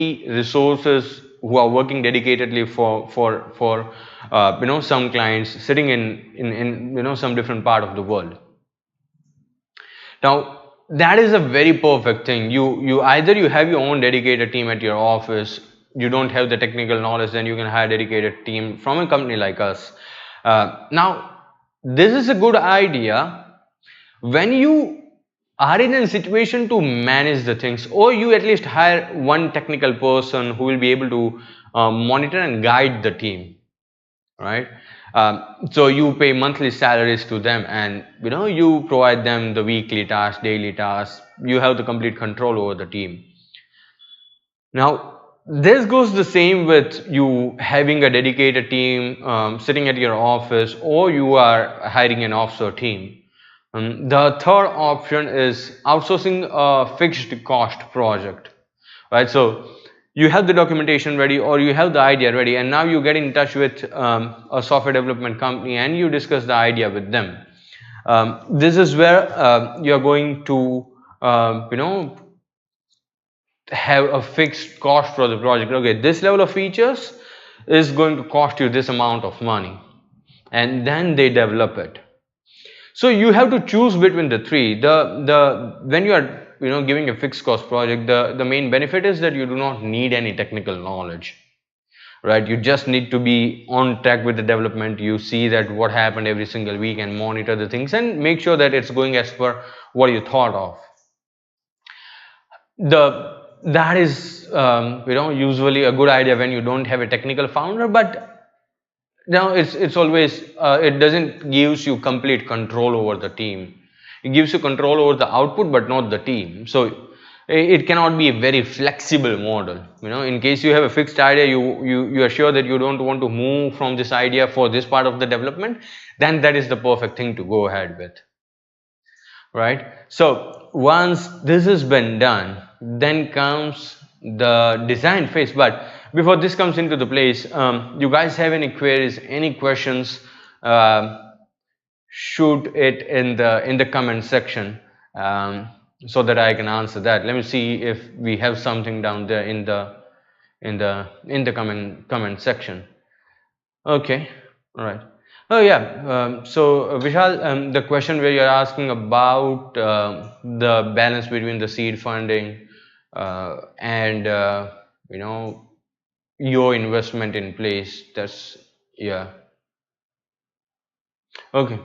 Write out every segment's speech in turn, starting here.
resources who are working dedicatedly for some clients sitting in some different part of the world. Now that is a very perfect thing. You either you have your own dedicated team at your office, you don't have the technical knowledge, then you can hire a dedicated team from a company like us. Now this is a good idea when you are in a situation to manage the things, or you at least hire one technical person who will be able to monitor and guide the team, right? So you pay monthly salaries to them, and you provide them the weekly tasks, daily tasks. You have the complete control over the team. Now this goes the same with you having a dedicated team sitting at your office, or you are hiring an offshore team. The third option is outsourcing a fixed cost project, right? So you have the documentation ready, or you have the idea ready, and now you get in touch with a software development company and you discuss the idea with them. This is where you are going to have a fixed cost for the project. Okay, this level of features is going to cost you this amount of money, and then they develop it. So you have to choose between the three. When you are giving a fixed cost project, the main benefit is that you do not need any technical knowledge, right? You just need to be on track with the development. You see that what happened every single week and monitor the things and make sure that it's going as per what you thought of. That is usually a good idea when you don't have a technical founder, but it's always it doesn't gives you complete control over the team. It gives you control over the output but not the team. So it cannot be a very flexible model. In case you have a fixed idea, you are sure that you don't want to move from this idea for this part of the development, then that is the perfect thing to go ahead with, right? So once this has been done, then comes the design phase. But before this comes into the place, you guys have any queries, any questions, shoot it in the comment section so that I can answer that. Let me see if we have something down there in the comment section. Okay, all right. Oh yeah, so Vishal, the question where you're asking about the balance between the seed funding and your investment in place, that's, yeah. Okay.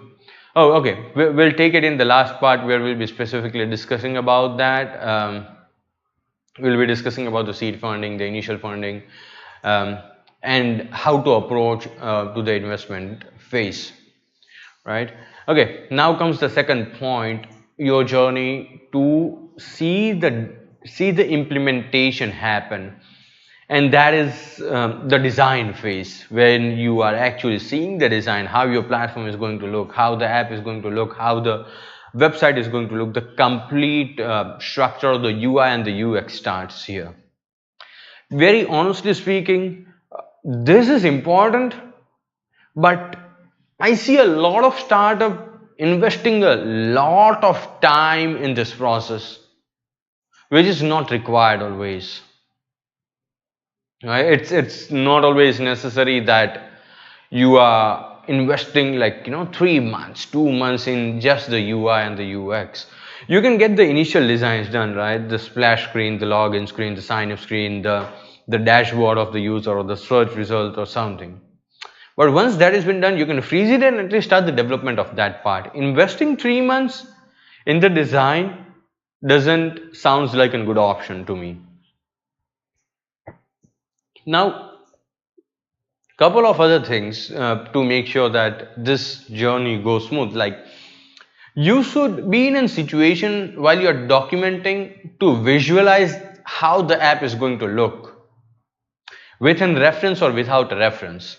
Oh, okay. We'll take it in the last part where we'll be specifically discussing about that. We'll be discussing about the seed funding, the initial funding, and how to approach to the investment phase, right? Okay, now comes the second point, your journey to see the implementation happen, and that is the design phase, when you are actually seeing the design, how your platform is going to look, how the app is going to look, how the website is going to look. The complete structure of the UI and the UX starts here. Very honestly speaking, this is important, but I see a lot of startup investing a lot of time in this process, which is not required always. Right? It's not always necessary that you are investing like 3 months, 2 months in just the UI and the UX. You can get the initial designs done, right? The splash screen, the login screen, the sign up screen, the dashboard of the user, or the search result or something. But once that has been done, you can freeze it and at least start the development of that part. Investing 3 months in the design doesn't sound like a good option to me. Now, couple of other things to make sure that this journey goes smooth. Like, you should be in a situation while you are documenting to visualize how the app is going to look, with a reference or without a reference,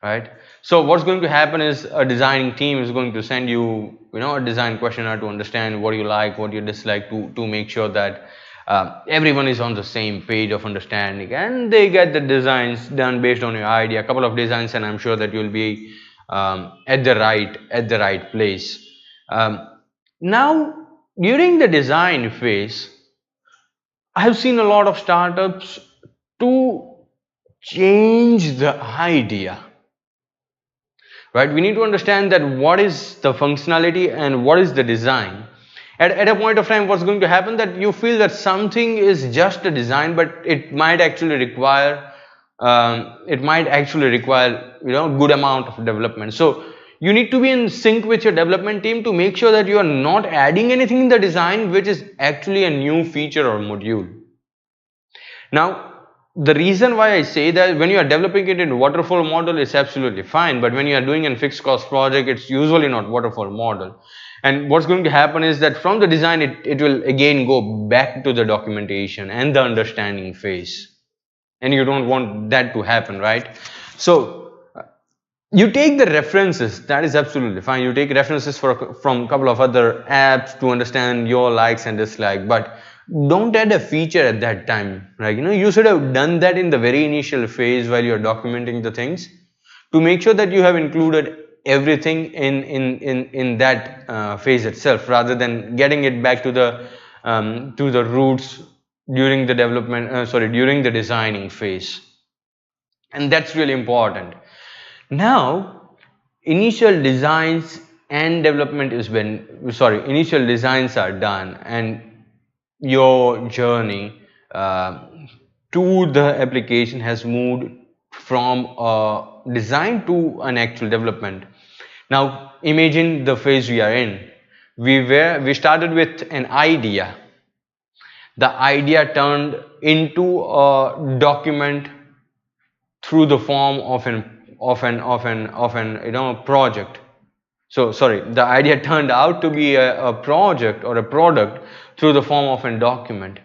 right? So what's going to happen is a designing team is going to send you a design questionnaire to understand what you like, what you dislike, to make sure that everyone is on the same page of understanding, and they get the designs done based on your idea. A couple of designs, and I'm sure that you'll be at the right place. Now, during the design phase, I have seen a lot of startups to change the idea, right? We need to understand that what is the functionality and what is the design. At a point of time, what's going to happen, that you feel that something is just a design, but it might actually require good amount of development. So you need to be in sync with your development team to make sure that you are not adding anything in the design which is actually a new feature or module. Now, the reason why I say that, when you are developing it in waterfall model, it's absolutely fine, but when you are doing a fixed cost project, it's usually not waterfall model. And what's going to happen is that from the design, it will again go back to the documentation and the understanding phase, and you don't want that to happen, right? So you take the references, that is absolutely fine. You take references from a couple of other apps to understand your likes and dislikes, but don't add a feature at that time. Like, you should have done that in the very initial phase while you're documenting the things, to make sure that you have included everything in that phase itself, rather than getting it back to the roots during the during the designing phase. And that's really important. Now, initial designs and development initial designs are done, and your journey to the application has moved from a design to an actual development. Now imagine the phase we are in. We started with an idea. The idea turned into a document through the form of an project. So the idea turned out to be a project or a product through the form of a document.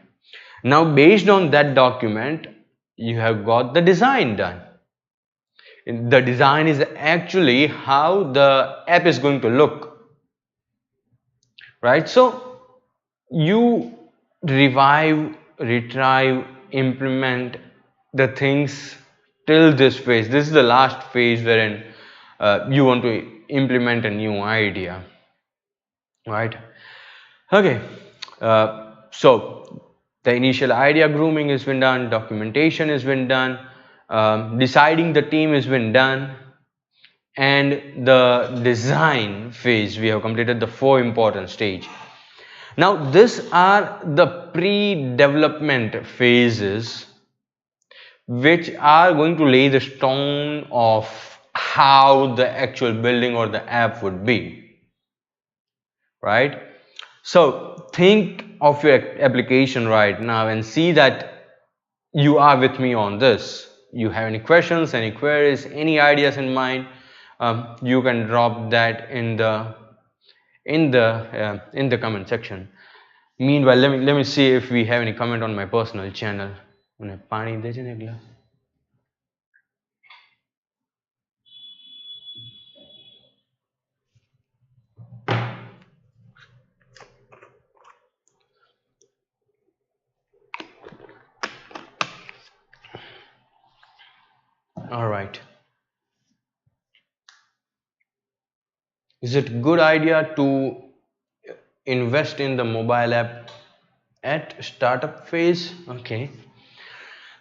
Now based on that document, you have got the design done. The design is actually how the app is going to look, right? So you revive, retrieve, implement the things till this phase. This is the last phase wherein you want to implement a new idea, right? Okay, so the initial idea grooming has been done, documentation has been done, deciding the team has been done, and the design phase, we have completed the 4 important stage. Now these are the pre-development phases which are going to lay the stone of how the actual building or the app would be, right? So think of your application right now and see that you are with me on this. You have any questions, any queries, any ideas in mind, you can drop that in the comment section. Meanwhile, let me see if we have any comment on my personal channel. All right. Is it good idea to invest in the mobile app at startup phase? Okay.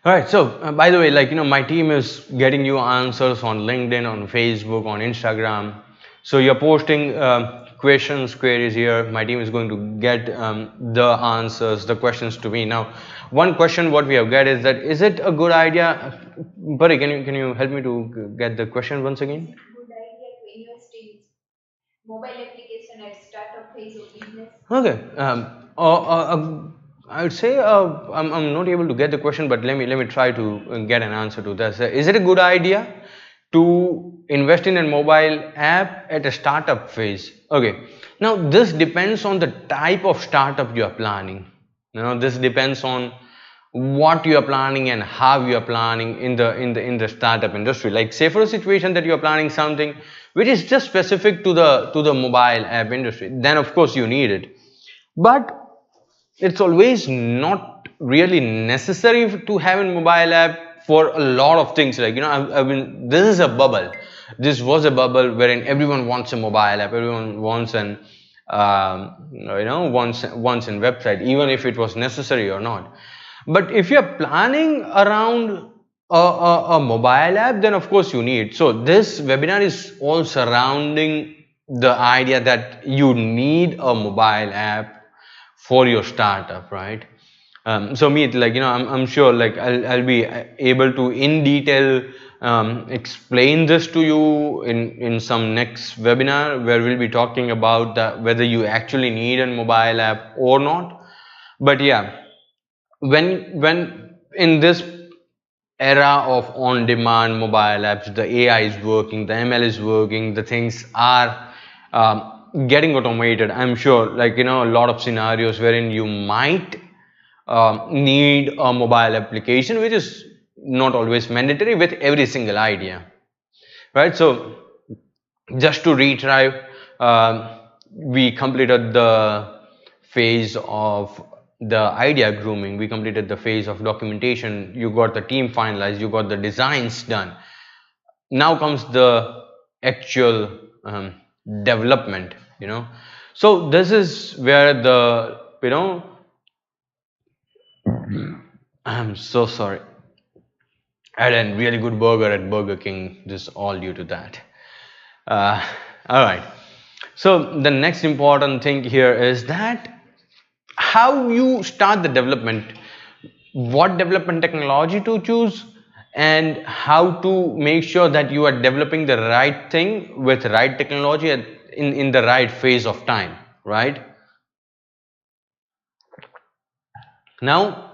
All right. So by the way, my team is getting you answers on LinkedIn, on Facebook, on Instagram. So you're posting questions, queries here. My team is going to get the answers, the questions to me. Now, one question what we have got is that, is it a good idea? Buddy, can you help me to get the question once again? Good idea to invest in mobile application at startup phase of business. Okay. I would say I'm not able to get the question, but let me try to get an answer to this. Is it a good idea to invest in a mobile app at a startup phase? Okay. Now this depends on the type of startup you are planning. This depends on what you are planning and how you are planning in the startup industry. Like, say for a situation that you are planning something which is just specific to the mobile app industry, then of course you need it. But it's always not really necessary to have a mobile app for a lot of things. Like, this is a bubble. This was a bubble wherein everyone wants a mobile app, everyone wants an wants a website, even if it was necessary or not. But if you're planning around a mobile app, then of course you need. So this webinar is all surrounding the idea that you need a mobile app for your startup, right? So Meet, like, I'm sure, like, I'll be able to in detail explain this to you in some next webinar, where we'll be talking about whether you actually need a mobile app or not. But yeah, when in this era of on-demand mobile apps, the AI is working, the ML is working, the things are getting automated. I'm sure, like, a lot of scenarios wherein you might need a mobile application, which is not always mandatory with every single idea, right? So just to retry, we completed the phase of the idea grooming, we completed the phase of documentation, you got the team finalized, you got the designs done. Now comes the actual development, so this is where the I'm so sorry, I had a really good burger at Burger King, this is all due to that. All right, so the next important thing here is that how you start the development, what development technology to choose, and how to make sure that you are developing the right thing with right technology in the right phase of time, right? Now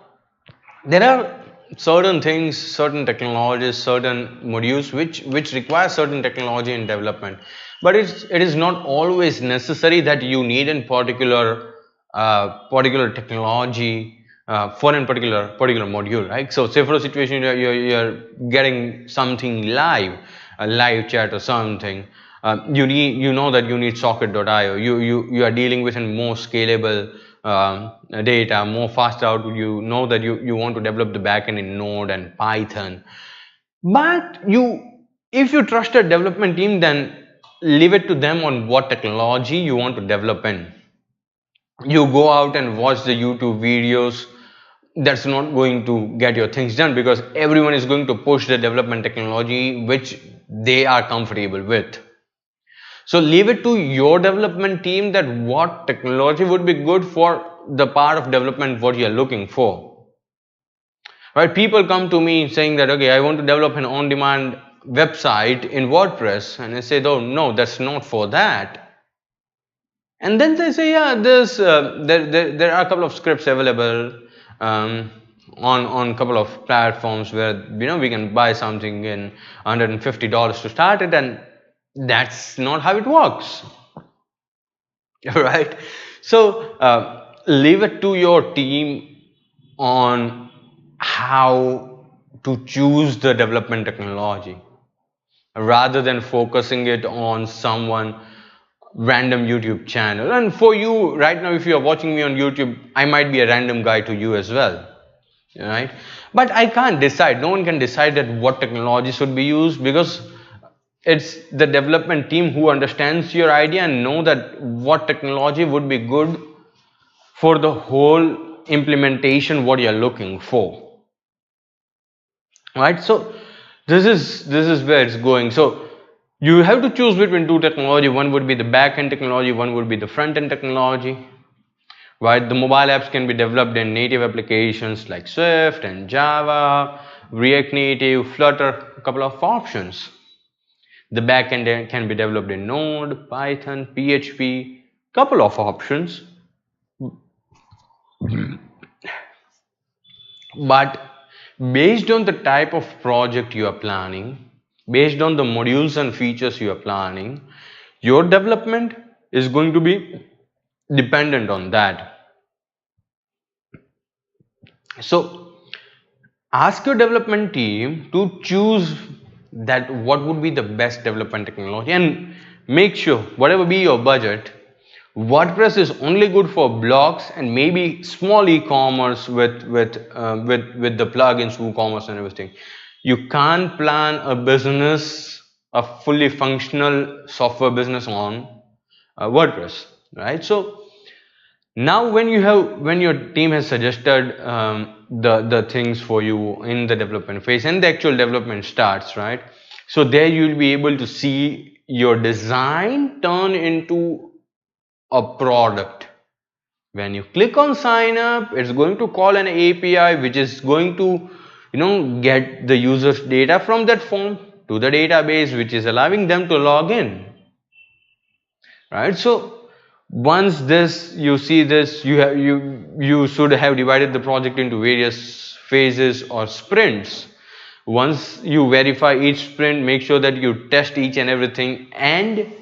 there are certain things, certain technologies, certain modules which require certain technology in development, but it is not always necessary that you need a particular technology for a particular module, right? So say for a situation you're getting something live, a live chat or something, you know that you need socket.io, you are dealing with a more scalable data, more fast out, you know that you want to develop the backend in Node and Python. But if you trust a development team, then leave it to them on what technology you want to develop in. You go out and watch the YouTube videos, that's not going to get your things done, because everyone is going to push the development technology which they are comfortable with. So leave it to your development team that what technology would be good for the part of development what you are looking for. Right? People come to me saying that, okay, I want to develop an on-demand website in WordPress, and I say, oh no, that's not for that. And then they say, yeah, there are a couple of scripts available on a couple of platforms where we can buy something in $150 to start it, and that's not how it works. Right? So leave it to your team on how to choose the development technology, rather than focusing it on someone random YouTube channel. And for you right now, if you are watching me on YouTube, I might be a random guy to you as well, right? But I can't decide, no one can decide that what technology should be used, because it's the development team who understands your idea and know that what technology would be good for the whole implementation what you're looking for, right? So this is where it's going. So you have to choose between two technology. One would be the back-end technology, one would be the front-end technology, right? The mobile apps can be developed in native applications like Swift and Java, React Native, Flutter, a couple of options. The backend can be developed in Node, Python, PHP, couple of options. But based on the type of project you are planning, based on the modules and features you are planning, your development is going to be dependent on that. So ask your development team to choose that what would be the best development technology, and make sure whatever be your budget, WordPress is only good for blogs and maybe small e-commerce with the plugins, WooCommerce and everything. You can't plan a business, a fully functional software business on WordPress, right? So now when your team has suggested the things for you in the development phase, and the actual development starts, right? So there you'll be able to see your design turn into a product. When you click on sign up, it's going to call an API which is going to get the user's data from that form to the database, which is allowing them to log in, right? So once this, you see this, you should have divided the project into various phases or sprints. Once you verify each sprint, make sure that you test each and everything and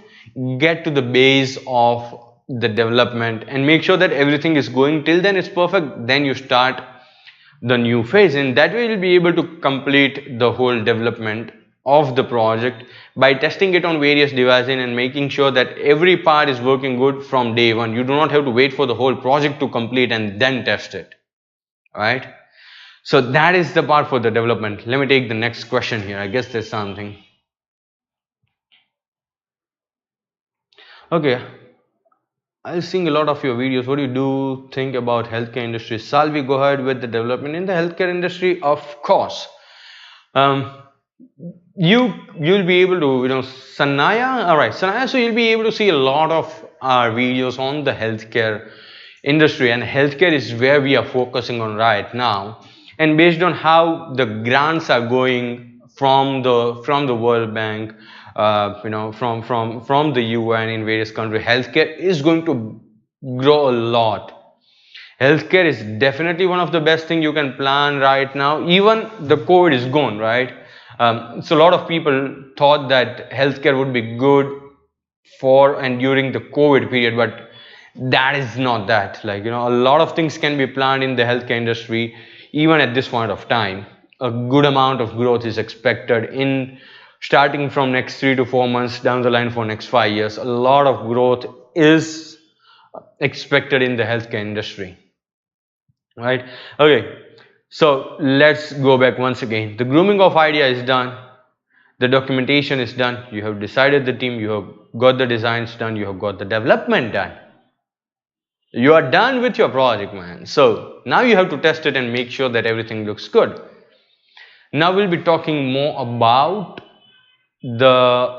get to the base of the development and make sure that everything is going till then it's perfect. Then you start the new phase, and that way you'll be able to complete the whole development of the project by testing it on various devices and making sure that every part is working good from day one. You do not have to wait for the whole project to complete and then test it, right? So that is the part for the development. Let me take the next question here. I guess there's something. Okay, I've seen a lot of your videos. What do you do think about healthcare industry? Shall we go ahead with the development in the healthcare industry? Of course. You'll be able to, Sanaya, all right, Sanaya, so you'll be able to see a lot of our videos on the healthcare industry, and healthcare is where we are focusing on right now. And based on how the grants are going from the World Bank, from the UN in various countries, healthcare is going to grow a lot. Healthcare is definitely one of the best thing you can plan right now. Even the COVID is gone, right? So a lot of people thought that healthcare would be good for and during the COVID period, but that is not that. Like, a lot of things can be planned in the healthcare industry even at this point of time. A good amount of growth is expected in starting from next 3 to 4 months down the line for next 5 years. A lot of growth is expected in the healthcare industry, right? Okay, so let's go back once again. The grooming of idea is done. The documentation is done. You have decided the team. You have got the designs done. You have got the development done. You are done with your project, man. So now you have to test it and make sure that everything looks good. Now we'll be talking more about the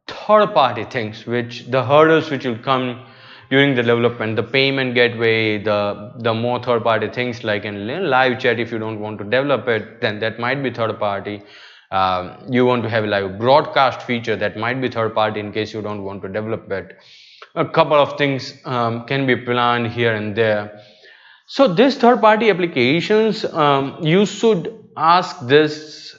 third party things, the hurdles which will come during the development, the payment gateway, the more third party things like in live chat. If you don't want to develop it, then that might be third party. You want to have a live broadcast feature, that might be third party in case you don't want to develop it. A couple of things can be planned here and there. So these third party applications, you should ask this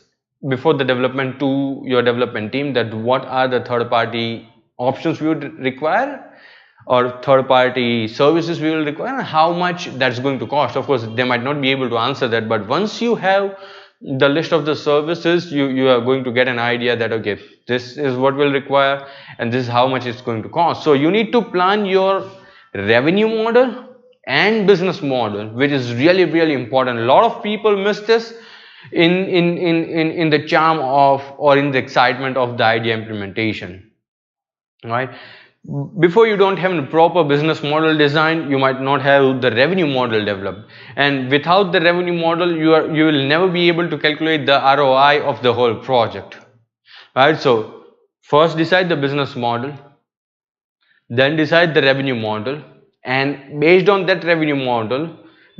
before the development to your development team, that what are the third party options we would require or third party services we will require, and how much that's going to cost. Of course, they might not be able to answer that, but once you have the list of the services, you are going to get an idea that, okay, this is what we'll require and this is how much it's going to cost. So you need to plan your revenue model and business model, which is really, really important. A lot of people miss this in the charm of, or in the excitement of the idea implementation, right? Before you don't have a proper business model design, you might not have the revenue model developed, and without the revenue model, you will never be able to calculate the ROI of the whole project, right? So first decide the business model, then decide the revenue model, and based on that revenue model,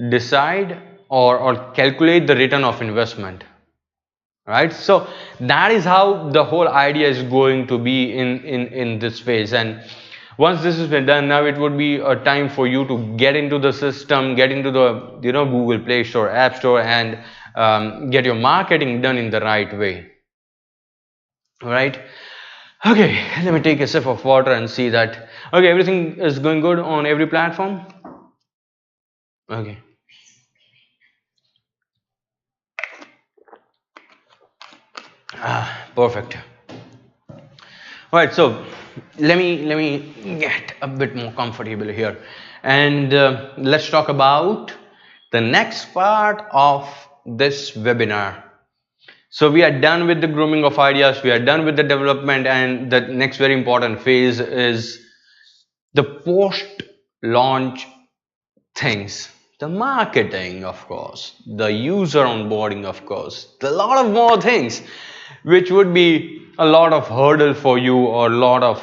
decide or calculate the return of investment, right? So that is how the whole idea is going to be in this phase. And once this has been done, now it would be a time for you to get into the system, get into the Google Play Store, App Store, and get your marketing done in the right way. All right. Okay, let me take a sip of water and see that, okay, everything is going good on every platform. Okay. Perfect. All right, so let me get a bit more comfortable here, and let's talk about the next part of this webinar. So we are done with the grooming of ideas, we are done with the development, and the next very important phase is the post launch things. the marketing, of course, the user onboarding, of course, a lot of more things, which would be a lot of hurdle for you, or a lot of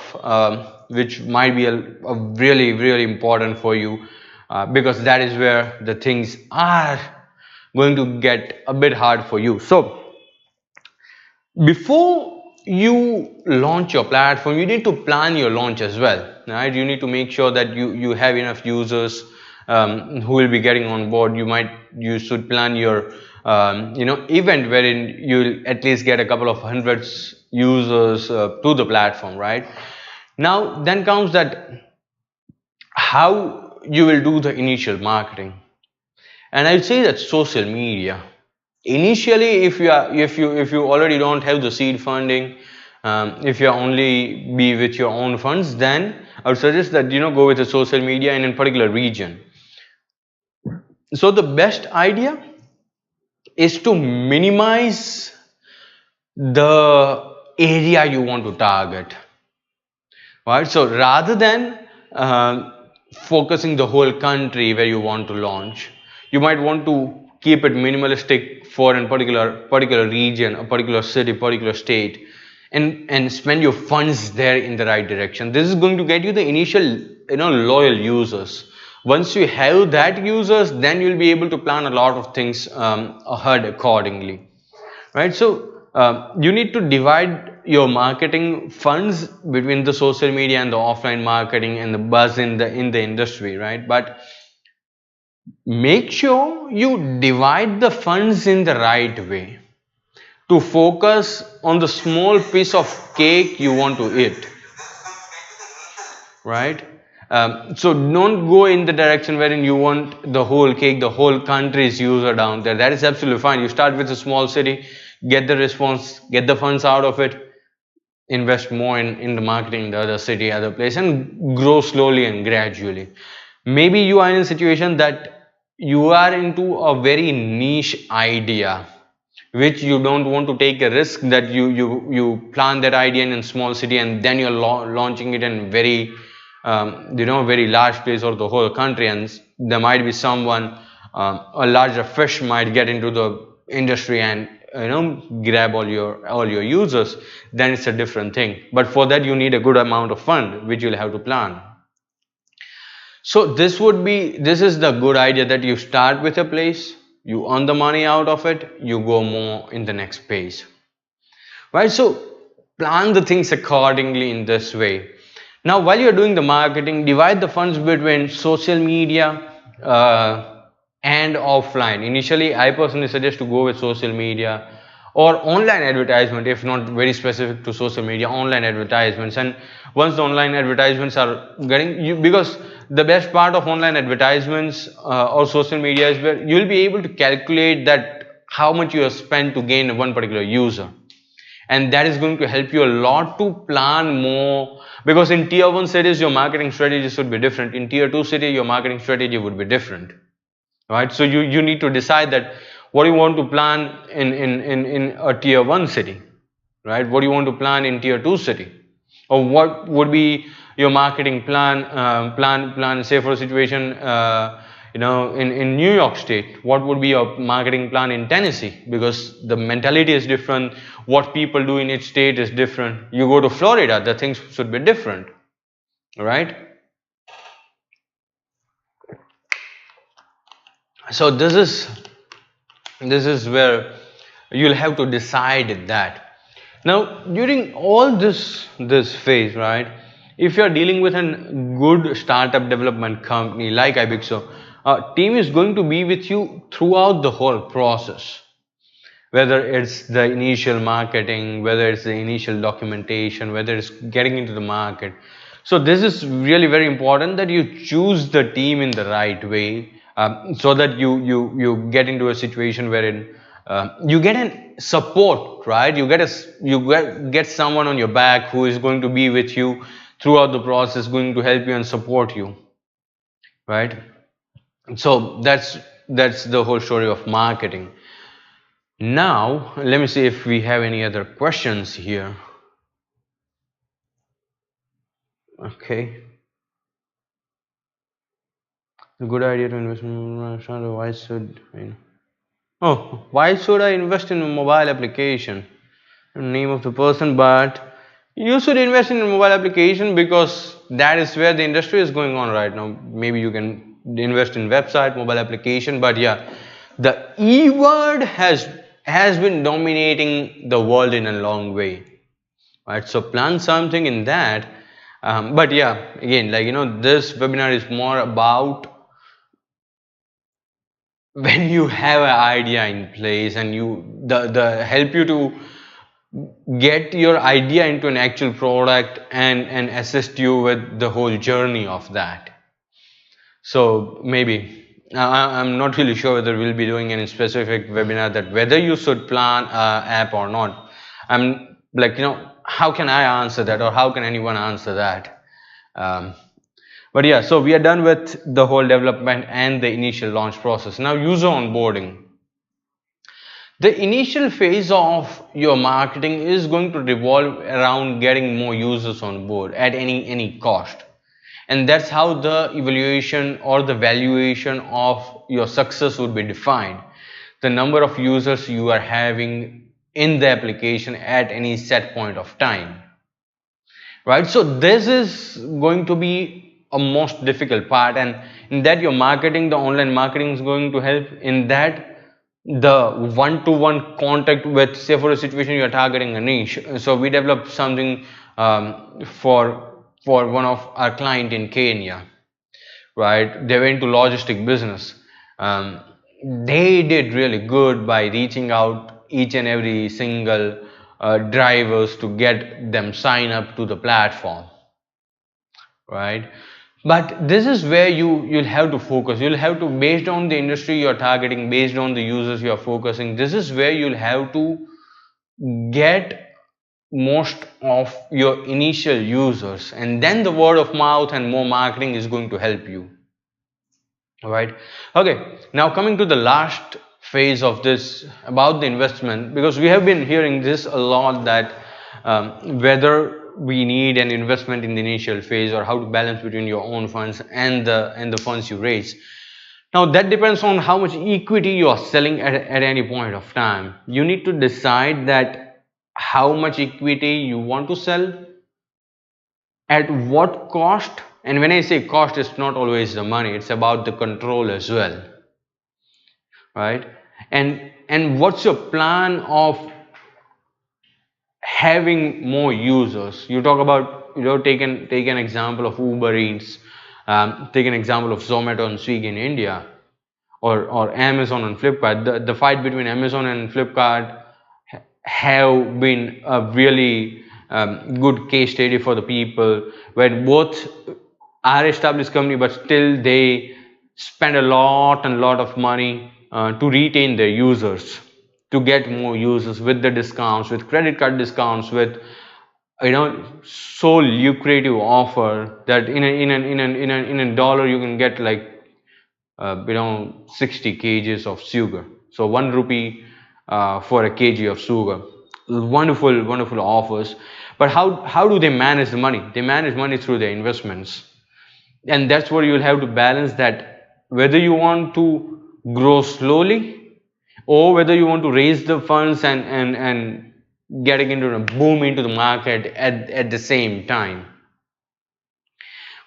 which might be a really, really important for you, because that is where the things are going to get a bit hard for you. So before you launch your platform, you need to plan your launch as well, right? You need to make sure that you have enough users who will be getting on board. You should plan your event wherein you'll at least get a couple of hundreds users to the platform, right? Now then comes that how you will do the initial marketing, and I'd say that social media. Initially, if you already don't have the seed funding, if you only be with your own funds, then I would suggest that go with the social media in a particular region. So the best idea is to minimize the area you want to target, right? So rather than focusing the whole country where you want to launch, you might want to keep it minimalistic for a particular region, a particular city, particular state, and spend your funds there in the right direction. This is going to get you the initial loyal users. Once you have that users, then you'll be able to plan a lot of things ahead accordingly, right? So you need to divide your marketing funds between the social media and the offline marketing and the buzz in the industry, right? But make sure you divide the funds in the right way to focus on the small piece of cake you want to eat, right? So don't go in the direction wherein you want the whole cake, the whole country's user down there. That is absolutely fine. You start with a small city, get the response, get the funds out of it, invest more in the marketing in the other city, other place, and grow slowly and gradually. Maybe you are in a situation that you are into a very niche idea, which you don't want to take a risk that you plan that idea in a small city and then you're launching it in very very large place or the whole country, and there might be someone, a larger fish might get into the industry and grab all your users. Then it's a different thing, but for that you need a good amount of fund which you'll have to plan. So this is the good idea, that you start with a place, you earn the money out of it, you go more in the next phase, right? So plan the things accordingly in this way. Now while you're doing the marketing, divide the funds between social media and offline. Initially, I personally suggest to go with social media or online advertisement, if not very specific to social media, online advertisements. And once the online advertisements are getting you, because the best part of online advertisements or social media is where you'll be able to calculate that how much you have spent to gain one particular user, and that is going to help you a lot to plan more, because in tier 1 cities your marketing strategy should be different, in tier 2 city your marketing strategy would be different, right? So you need to decide that what do you want to plan in a tier 1 city, right? What do you want to plan in tier 2 city, or what would be your marketing plan say for a situation in New York State, what would be your marketing plan in Tennessee, because the mentality is different, what people do in each state is different. You go to Florida, the things should be different, right? So this is where you'll have to decide that. Now during all this phase, right, if you're dealing with a good startup development company like Ibixo, team is going to be with you throughout the whole process, whether it's the initial marketing, whether it's the initial documentation, whether it's getting into the market. So this is really very important that you choose the team in the right way, so that you get into a situation wherein you get an support, right? You get someone on your back who is going to be with you throughout the process, going to help you and support you, right? So that's the whole story of marketing. Now let me see if we have any other questions here. Okay. A good idea to invest in why should why should I invest in a mobile application? Name of the person, but you should invest in a mobile application because that is where the industry is going on right now. Maybe you can invest in website, mobile application, but yeah, the E word has been dominating the world in a long way, right? So plan something in that. But yeah, again, like this webinar is more about when you have an idea in place and the help you to get your idea into an actual product and assist you with the whole journey of that. So maybe I'm not really sure whether we'll be doing any specific webinar that whether you should plan an app or not. I'm like, how can I answer that, or how can anyone answer that? But yeah, so we are done with the whole development and the initial launch process. Now, user onboarding. The initial phase of your marketing is going to revolve around getting more users on board at any cost. And that's how the evaluation or the valuation of your success would be defined. The number of users you are having in the application at any set point of time. Right? So this is going to be a most difficult part, and in that your marketing, the online marketing is going to help in that the one-to-one contact with, say for a situation you are targeting a niche. So we developed something for one of our client in Kenya, right? They went to logistic business. um, they did really good by reaching out each and every single drivers to get them sign up to the platform, right? But this is where you'll have to focus. You'll have to, based on the industry you're targeting, based on the users you're focusing, this is where you'll have to get most of your initial users, and then the word of mouth and more marketing is going to help you. All right. Okay, now coming to the last phase of this about the investment, because we have been hearing this a lot, that whether we need an investment in the initial phase or how to balance between your own funds and the funds you raise. Now that depends on how much equity you are selling at any point of time. You need to decide that how much equity you want to sell, at what cost. And when I say cost, it's not always the money, it's about the control as well, right? And what's your plan of having more users? You talk about, take an example of Uber Eats, take an example of Zomato and Swiggy in India, or Amazon and Flipkart. The fight between Amazon and Flipkart have been a really good case study for the people, where both are established company, but still they spend a lot of money to retain their users, to get more users with the discounts, with credit card discounts, with so lucrative offer that in a dollar you can get like 60 kgs of sugar. So 1 rupee for a kg of sugar. Wonderful offers. But how do they manage the money? They manage money through their investments, and that's where you'll have to balance that, whether you want to grow slowly or whether you want to raise the funds and getting into a boom into the market at the same time.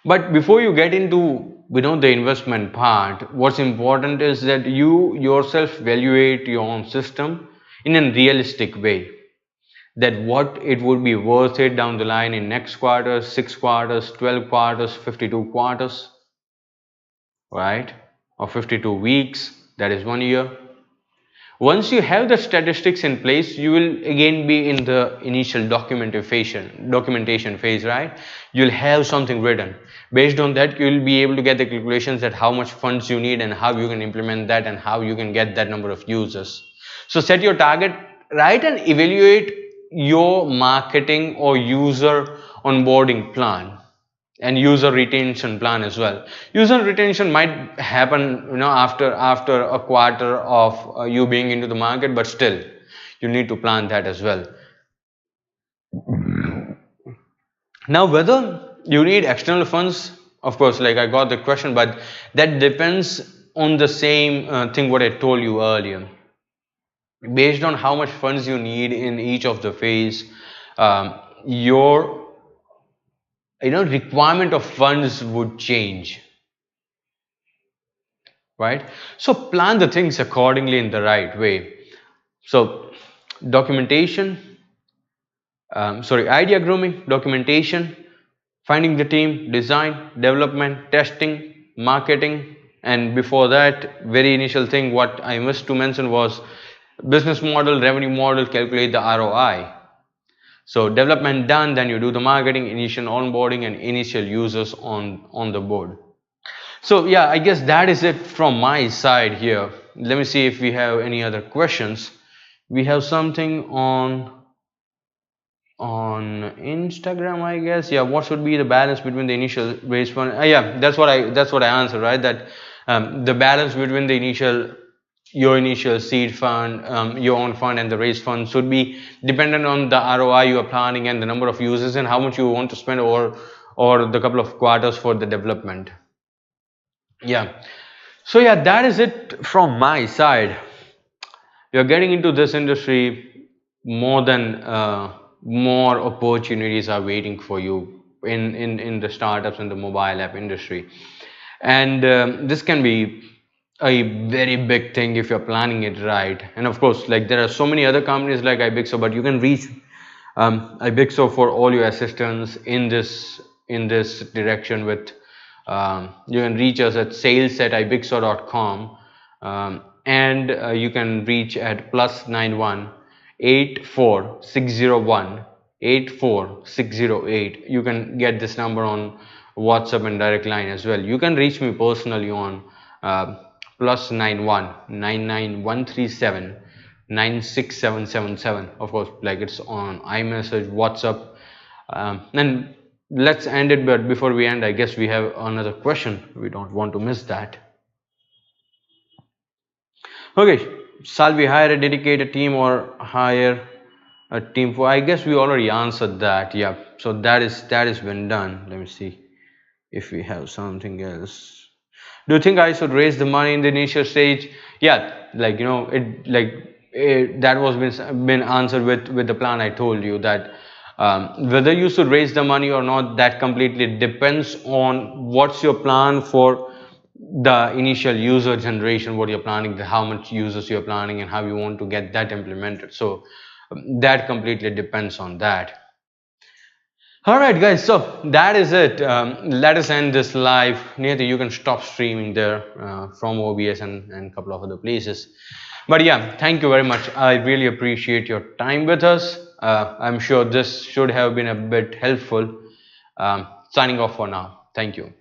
But before you get into the investment part, what's important is that you yourself evaluate your own system in a realistic way, that what it would be worth it down the line in next quarter, 6 quarters, 12 quarters, 52 quarters, right? Or 52 weeks, that is 1 year. Once you have the statistics in place, you will again be in the initial documentation phase, right? You'll have something written. Based on that, you'll be able to get the calculations that how much funds you need and how you can implement that and how you can get that number of users. So set your target right and evaluate your marketing or user onboarding plan and user retention plan as well. User retention might happen after a quarter of you being into the market, but still you need to plan that as well. Now whether you need external funds of course, like I got the question, but that depends on the same thing what I told you earlier. Based on how much funds you need in each of the phase, your requirement of funds would change, right? So plan the things accordingly in the right way. So documentation, idea grooming, documentation, finding the team, design, development, testing, marketing, and before that, very initial thing what I missed to mention was business model, revenue model, calculate the ROI. So development done, then you do the marketing, initial onboarding, and initial users on the board. So yeah, I guess that is it from my side here. Let me see if we have any other questions. We have something on Instagram, I guess. Yeah, what should be the balance between the initial raise fund? Yeah, that's what I answered, right? That the balance between the your initial seed fund, your own fund, and the raise fund should be dependent on the ROI you are planning and the number of users and how much you want to spend or the couple of quarters for the development. Yeah. So yeah, that is it from my side. You're getting into this industry, more opportunities are waiting for you in the startups and the mobile app industry, and this can be a very big thing if you're planning it right. And of course, like there are so many other companies like ibixo, but you can reach ibixo for all your assistance in this direction with you can reach us at sales@ibixo.com, and you can reach at +91 84601 84608. You can get this number on WhatsApp and direct line as well. You can reach me personally on +91 99137 96777. Of course, like it's on iMessage, WhatsApp, and let's end it. But before we end, I guess we have another question. We don't want to miss that. Okay, shall we hire a dedicated team or hire a team for? I guess we already answered that. Yeah, so that is been done. Let me see if we have something else. Do you think I should raise the money in the initial stage? Yeah, like that was been answered with the plan I told you, that whether you should raise the money or not, that completely depends on what's your plan for the initial user generation, what you're planning, how much users you're planning, and how you want to get that implemented. So that completely depends on that. All right, guys, so that is it. Let us end this live. Niyati, you can stop streaming there from OBS and a couple of other places. But yeah, thank you very much. I really appreciate your time with us. I'm sure this should have been a bit helpful. Signing off for now. Thank you.